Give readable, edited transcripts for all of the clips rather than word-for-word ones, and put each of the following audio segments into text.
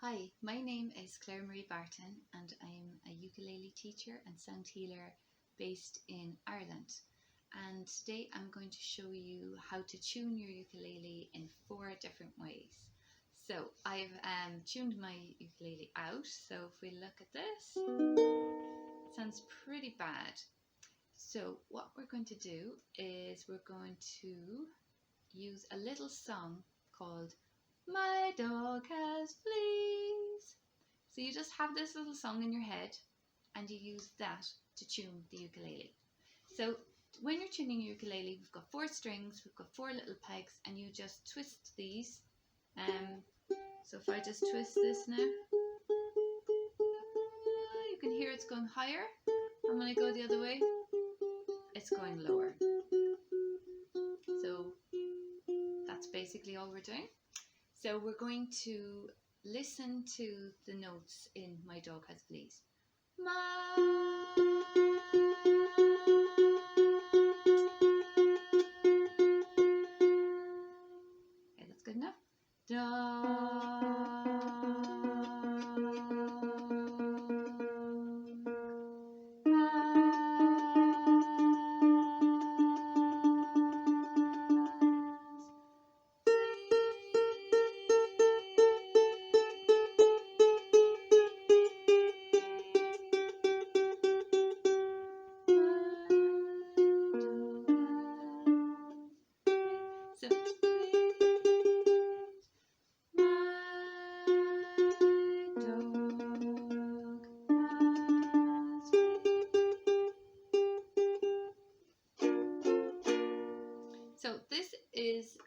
Hi, my name is Claire Marie Barton and I'm a ukulele teacher and sound healer based in Ireland. And today I'm going to show you how to tune your ukulele in 4 different ways. So I've tuned my ukulele out. So if we look at this, it sounds pretty bad. So what we're going to do is we're going to use a little song called My Dog Has Fleas. So you just have this little song in your head and you use that to tune the ukulele. So when you're tuning your ukulele, we've got 4 strings, we've got 4 little pegs, and you just twist these. So if I just twist this now, you can hear it's going higher. And when I go the other way, it's going lower. So that's basically all we're doing. So we're going to listen to the notes in My Dog Has Fleas. Okay, that's good enough. So this is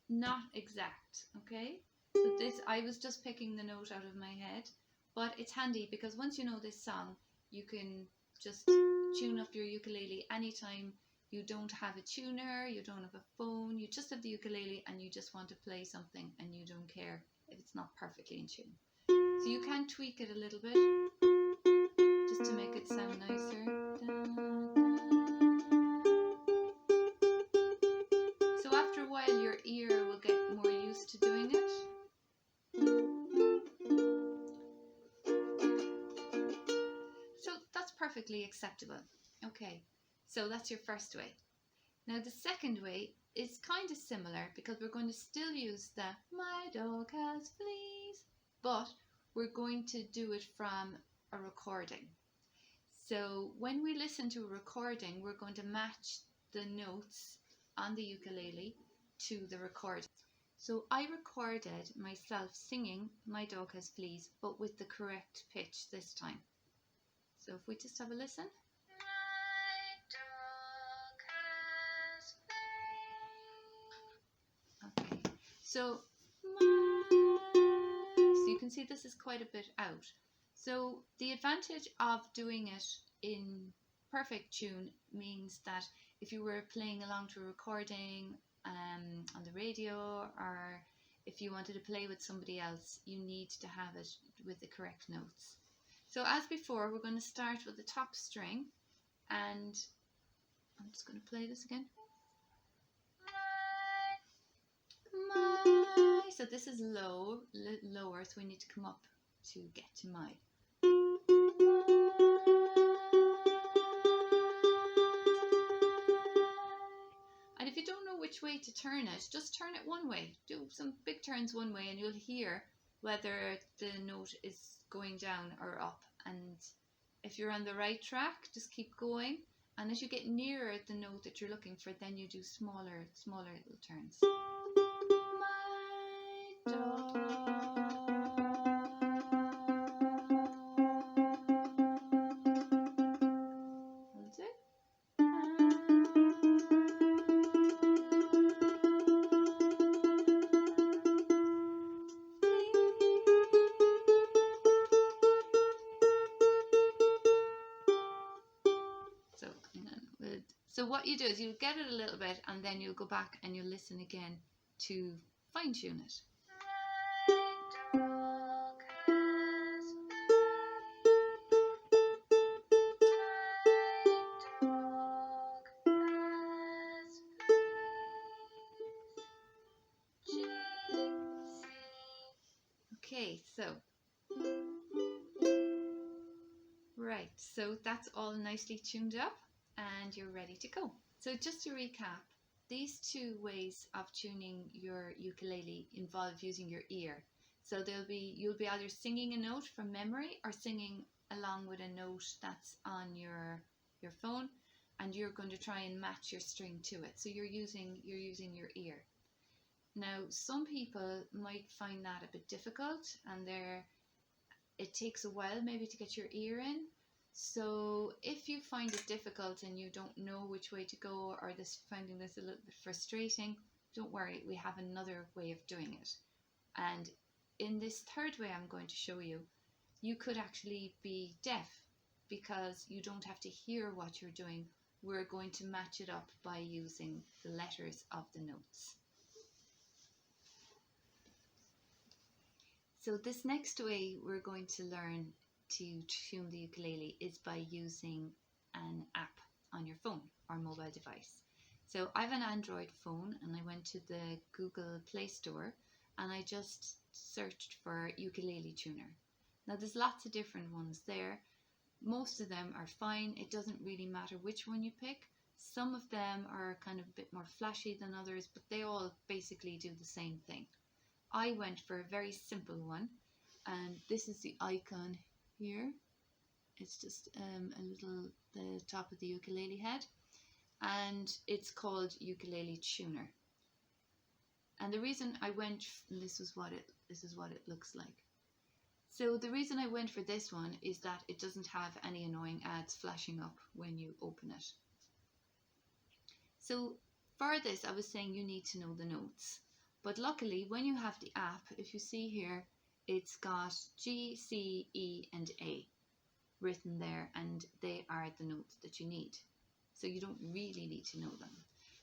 not exact, okay? So this, I was just picking the note out of my head, but it's handy because once you know this song, you can just tune up your ukulele anytime you don't have a tuner, you don't have a phone, you just have the ukulele and you just want to play something and you don't care if it's not perfectly in tune. So you can tweak it a little bit just to make it sound nicer. So after a while your ear will get more used to doing it. So that's perfectly acceptable. Okay, so that's your first way. Now the second way is kind of similar because we're going to still use the My Dog Has Fleas, but we're going to do it from a recording. So when we listen to a recording, we're going to match the notes on the ukulele to the recording. So I recorded myself singing My Dog Has Fleas, but with the correct pitch this time. So if we just have a listen. Okay, so you can see this is quite a bit out. So the advantage of doing it in perfect tune means that if you were playing along to a recording on the radio, or if you wanted to play with somebody else, you need to have it with the correct notes. So as before, we're going to start with the top string, and I'm just going to play this again. So this is lower, so we need to come up to get to my. And if you don't know which way to turn it, just turn it one way. Do some big turns one way and you'll hear whether the note is going down or up. And if you're on the right track, just keep going. And as you get nearer the note that you're looking for, then you do smaller little turns. My dog. That's it. So what you do is you get it a little bit and then you'll go back and you'll listen again to fine tune it. Okay, so right, so that's all nicely tuned up and you're ready to go. So just to recap, these two ways of tuning your ukulele involve using your ear. So you'll be either singing a note from memory or singing along with a note that's on your phone, and you're going to try and match your string to it. So you're using your ear. Now, some people might find that a bit difficult, and it takes a while maybe to get your ear in. So if you find it difficult and you don't know which way to go, or finding this a little bit frustrating, don't worry, we have another way of doing it. And in this third way I'm going to show you, you could actually be deaf because you don't have to hear what you're doing. We're going to match it up by using the letters of the notes. So this next way we're going to learn to tune the ukulele is by using an app on your phone or mobile device. So I have an Android phone, and I went to the Google Play Store and I just searched for ukulele tuner. Now there's lots of different ones there. Most of them are fine. It doesn't really matter which one you pick. Some of them are kind of a bit more flashy than others, but they all basically do the same thing. I went for a very simple one, and this is the icon here. It's just the top of the ukulele head, and it's called Ukulele Tuner. And the reason I went, this is what it looks like. So the reason I went for this one is that it doesn't have any annoying ads flashing up when you open it. So for this, I was saying you need to know the notes. But luckily, when you have the app, if you see here, it's got G, C, E and A written there, and they are the notes that you need. So you don't really need to know them.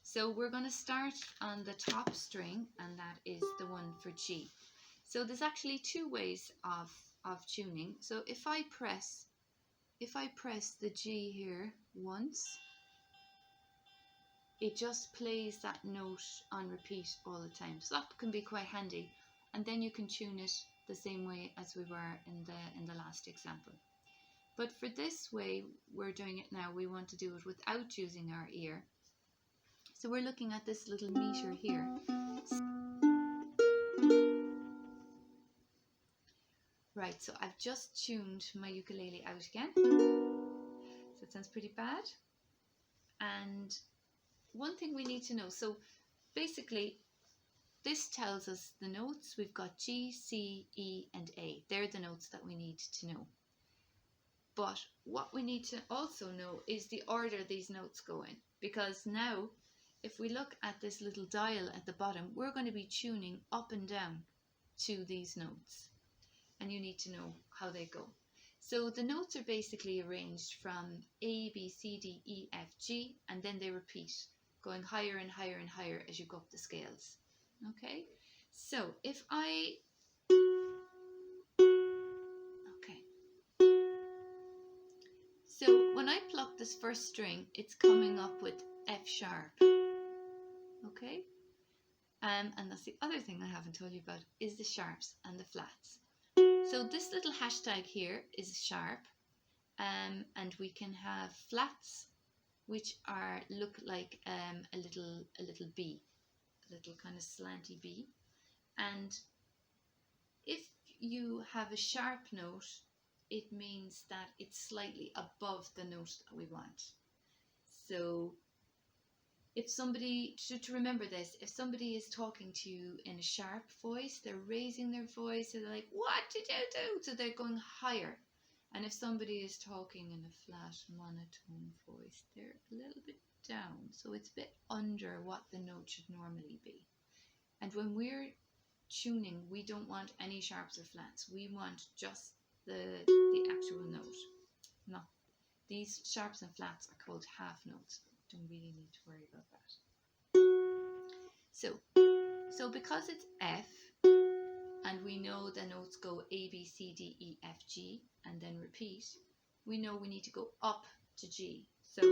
So we're going to start on the top string, and that is the one for G. So there's actually two ways of tuning. So if I press the G here once, it just plays that note on repeat all the time. So that can be quite handy. And then you can tune it the same way as we were in the last example. But for this way we're doing it now, we want to do it without using our ear. So we're looking at this little meter here. Right, so I've just tuned my ukulele out again. So it sounds pretty bad. And one thing we need to know, so basically this tells us the notes. We've got G, C, E and A. They're the notes that we need to know. But what we need to also know is the order these notes go in. Because now, if we look at this little dial at the bottom, we're going to be tuning up and down to these notes. And you need to know how they go. So the notes are basically arranged from A, B, C, D, E, F, G, and then they repeat, going higher and higher and higher as you go up the scales. Okay, so if I, so when I pluck this first string, it's coming up with F sharp. Okay, and that's the other thing I haven't told you about, is the sharps and the flats. So this little hashtag here is sharp, and we can have flats which look like a little B, a little kind of slanty B. And if you have a sharp note, it means that it's slightly above the note that we want. So if somebody, to remember this, if somebody is talking to you in a sharp voice, they're raising their voice, and they're like, what did you do? So they're going higher. And if somebody is talking in a flat monotone voice, they're a little bit down. So it's a bit under what the note should normally be. And when we're tuning, we don't want any sharps or flats. We want just the actual note. Not these sharps and flats are called half notes. Don't really need to worry about that. So because it's F, and we know the notes go A, B, C, D, E, F, G, and then repeat, we know we need to go up to G. So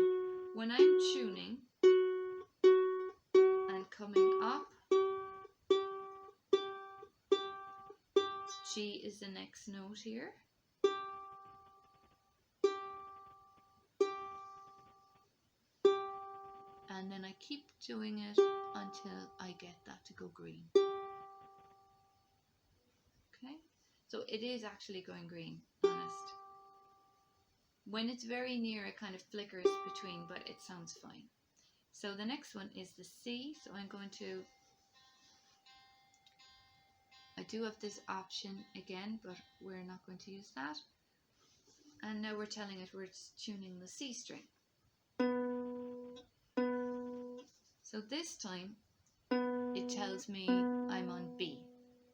when I'm tuning and coming up, G is the next note here. And then I keep doing it until I get that to go green. Okay, so it is actually going green, honest. When it's very near, it kind of flickers between, but it sounds fine. So the next one is the C. So I'm going to, I do have this option again, but we're not going to use that. And now we're telling it we're tuning the C string. So this time it tells me I'm on B.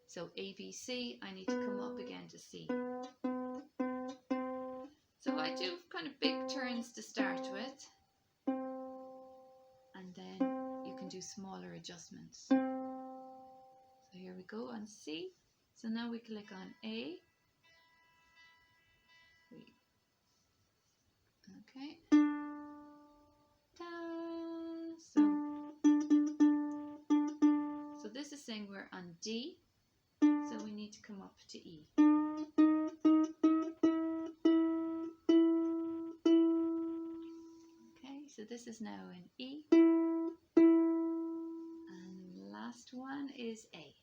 So A, B, C, I need to come up again to C. So I do kind of big turns to start with, and then you can do smaller adjustments. So here we go on C. So now we click on A. Okay. So this is saying we're on D, so we need to come up to E. Okay, so this is now in E. And the last one is A.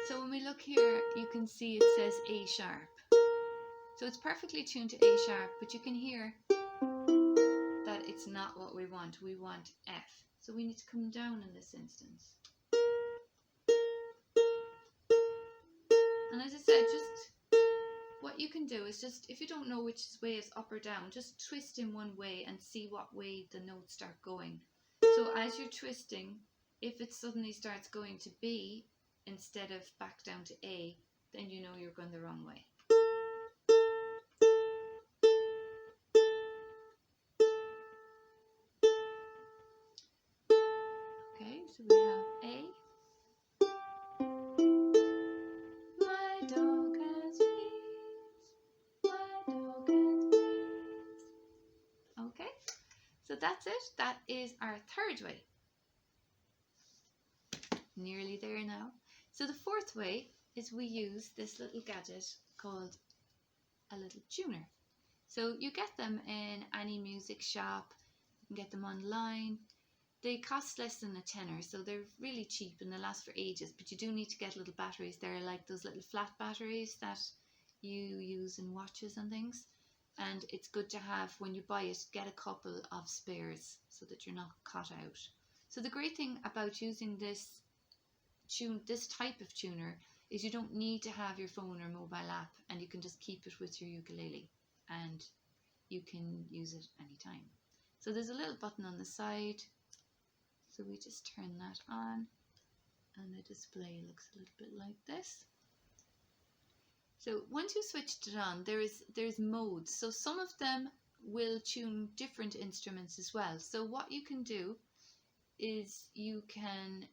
So when we look here, you can see it says A sharp. So it's perfectly tuned to A sharp, but you can hear that it's not what we want. We want F. So we need to come down in this instance. And as I said, just what you can do is just, if you don't know which way is up or down, just twist in one way and see what way the notes start going. So as you're twisting, if it suddenly starts going to B instead of back down to A, then you know you're going the wrong way. Okay, so we have A. My dog has fleas. My dog has fleas. Okay, so that's it. That is our third way. Nearly there now. So the fourth way is we use this little gadget called a little tuner. So you get them in any music shop, you can get them online. They cost less than a tenner, so they're really cheap and they last for ages, but you do need to get little batteries. They're like those little flat batteries that you use in watches and things. And it's good to have, when you buy it, get a couple of spares so that you're not caught out. So the great thing about using this type of tuner is you don't need to have your phone or mobile app, and you can just keep it with your ukulele and you can use it anytime. So there's a little button on the side, so we just turn that on and the display looks a little bit like this. So once you switched it on, there's modes. So some of them will tune different instruments as well. So what you can do is you can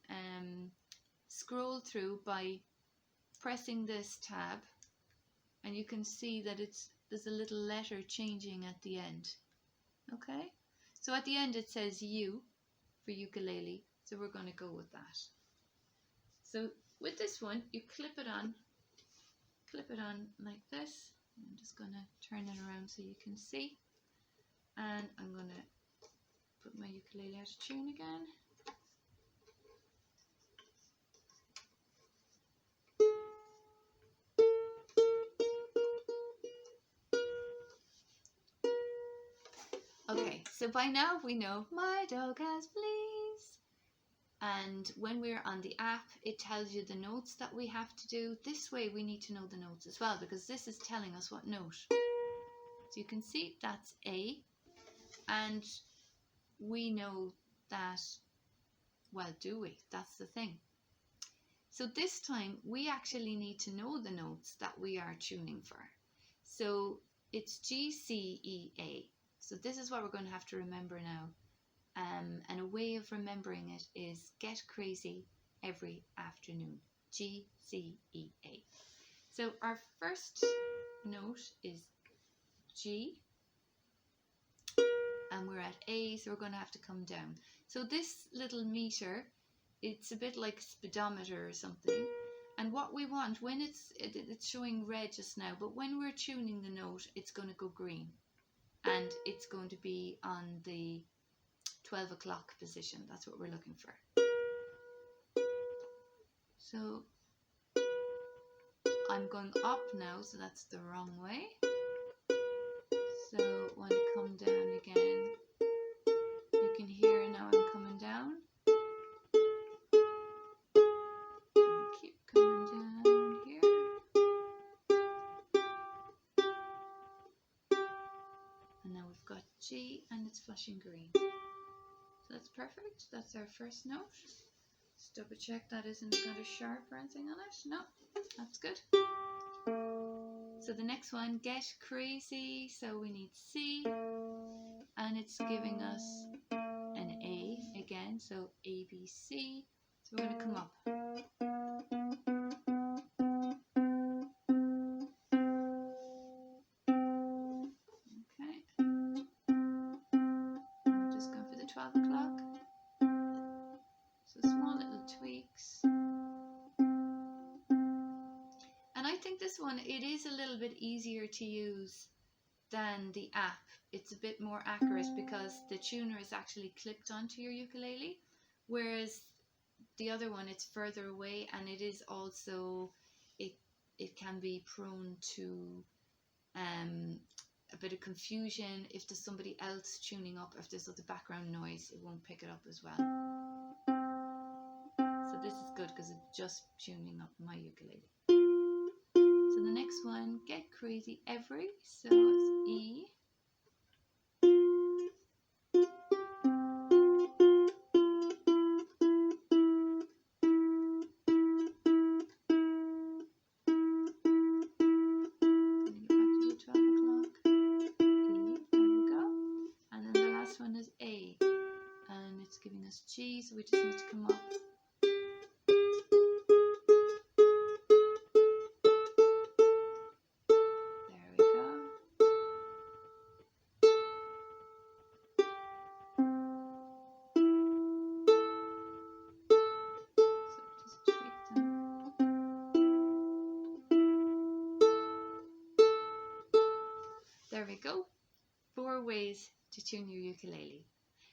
scroll through by pressing this tab, and you can see that there's a little letter changing at the end. Okay, so at the end it says U for ukulele, so we're going to go with that. So with this one, you clip it on like this. I'm just going to turn it around so you can see, and I'm going to put my ukulele out of tune again. Okay, so by now we know my dog has fleas. And when we're on the app, it tells you the notes that we have to do. This way we need to know the notes as well, because this is telling us what note. So you can see that's A, and we know that, well, do we? That's the thing. So this time we actually need to know the notes that we are tuning for. So it's G, C, E, A. So this is what we're going to have to remember now. And a way of remembering it is get crazy every afternoon. G, C, E, A. So our first note is G, and we're at A, so we're going to have to come down. So this little meter, it's a bit like a speedometer or something, And what we want, when it's showing red just now, but when we're tuning the note, it's going to go green. And it's going to be on the 12 o'clock position. That's what we're looking for. So I'm going up now, so that's the wrong way. So when I come down again, you can hear now I'm coming down. And keep coming down here. And now we've got G and it's flashing green. So that's perfect. That's our first note. Just double check that isn't got a sharp or anything on it. No, that's good. So the next one, get crazy. So we need C, and it's giving us an A again. So A, B, C. So we're going to come up. Okay. We're just going for the 12 o'clock. So small little tweaks. And I think this one, it is a little bit easier to use than the app. It's a bit more accurate because the tuner is actually clipped onto your ukulele, whereas the other one, it's further away, and it is also, it can be prone to a bit of confusion. If there's somebody else tuning up, if there's other background noise, it won't pick it up as well. So this is good because it's just tuning up my ukulele. So the next one, get crazy every, so it's E. Giving us G, so we just need to come up. There we go. So just tweak them. There we go. 4 ways to tune your ukulele.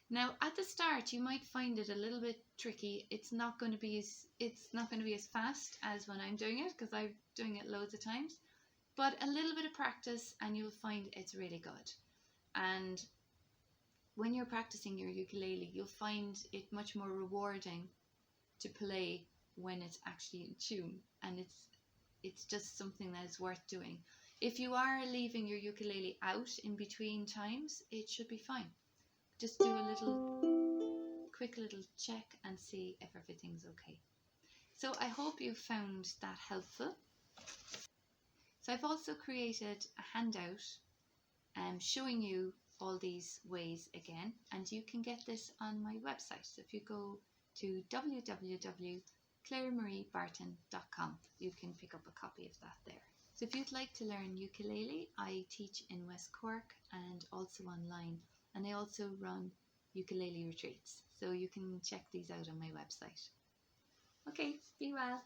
Now, at the start, you might find it a little bit tricky. It's not going to be as fast as when I'm doing it, because I'm doing it loads of times. But a little bit of practice, and you'll find it's really good. And when you're practicing your ukulele, you'll find it much more rewarding to play when it's actually in tune, and it's just something that is worth doing. If you are leaving your ukulele out in between times, it should be fine. Just do a quick little check and see if everything's okay. So I hope you found that helpful. So I've also created a handout showing you all these ways again, and you can get this on my website. So if you go to www.clairemariebarton.com, you can pick up a copy of that there. So if you'd like to learn ukulele, I teach in West Cork and also online. And I also run ukulele retreats, so you can check these out on my website. Okay, be well.